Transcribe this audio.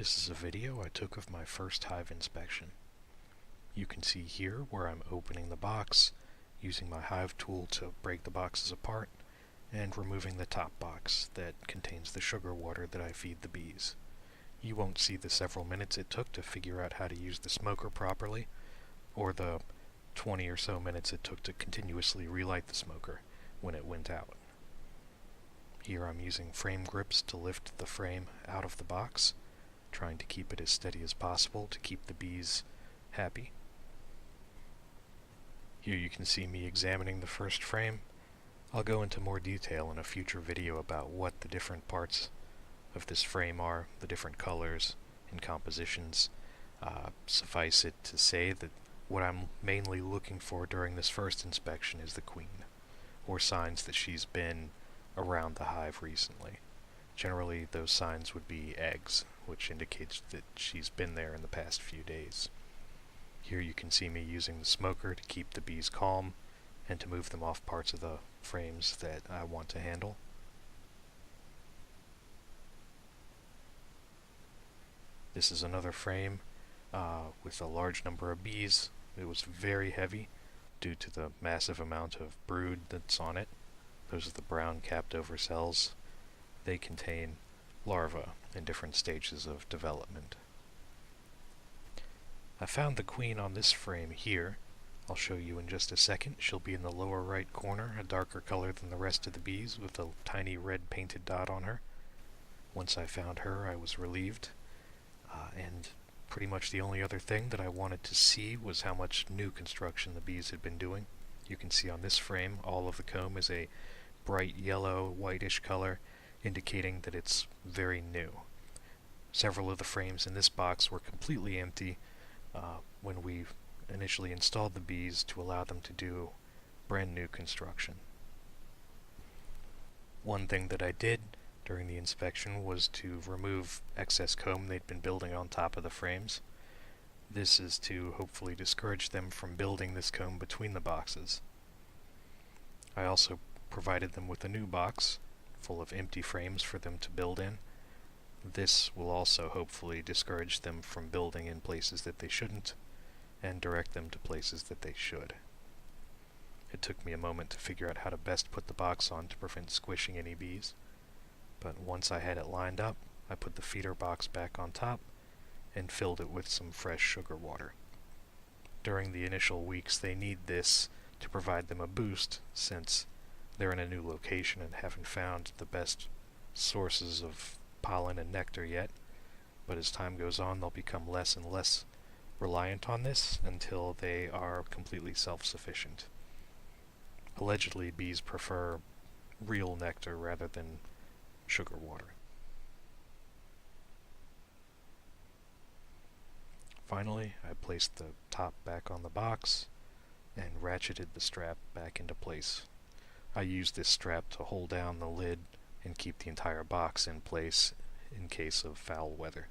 This is a video I took of my first hive inspection. You can see here where I'm opening the box, using my hive tool to break the boxes apart, and removing the top box that contains the sugar water that I feed the bees. You won't see the several minutes it took to figure out how to use the smoker properly, or the 20 or so minutes it took to continuously relight the smoker when it went out. Here I'm using frame grips to lift the frame out of the box, trying to keep it as steady as possible to keep the bees happy. Here you can see me examining the first frame. I'll go into more detail in a future video about what the different parts of this frame are, the different colors and compositions. Suffice it to say that what I'm mainly looking for during this first inspection is the queen, or signs that she's been around the hive recently. Generally, those signs would be eggs, which indicates that she's been there in the past few days. Here you can see me using the smoker to keep the bees calm and to move them off parts of the frames that I want to handle. This is another frame with a large number of bees. It was very heavy due to the massive amount of brood that's on it. Those are the brown capped over cells. They contain larvae in different stages of development. I found the queen on this frame here. I'll show you in just a second. She'll be in the lower right corner, a darker color than the rest of the bees, with a tiny red painted dot on her. Once I found her, I was relieved, and pretty much the only other thing that I wanted to see was how much new construction the bees had been doing. You can see on this frame all of the comb is a bright yellow, whitish color, indicating that it's very new. Several of the frames in this box were completely empty when we initially installed the bees to allow them to do brand new construction. One thing that I did during the inspection was to remove excess comb they'd been building on top of the frames. This is to hopefully discourage them from building this comb between the boxes. I also provided them with a new box full of empty frames for them to build in. This will also hopefully discourage them from building in places that they shouldn't and direct them to places that they should. It took me a moment to figure out how to best put the box on to prevent squishing any bees, but once I had it lined up, I put the feeder box back on top and filled it with some fresh sugar water. During the initial weeks, they need this to provide them a boost, since they're in a new location and haven't found the best sources of pollen and nectar yet, but as time goes on they'll become less and less reliant on this until they are completely self-sufficient. Allegedly, bees prefer real nectar rather than sugar water. Finally, I placed the top back on the box and ratcheted the strap back into place. I used this strap to hold down the lid and keep the entire box in place in case of foul weather.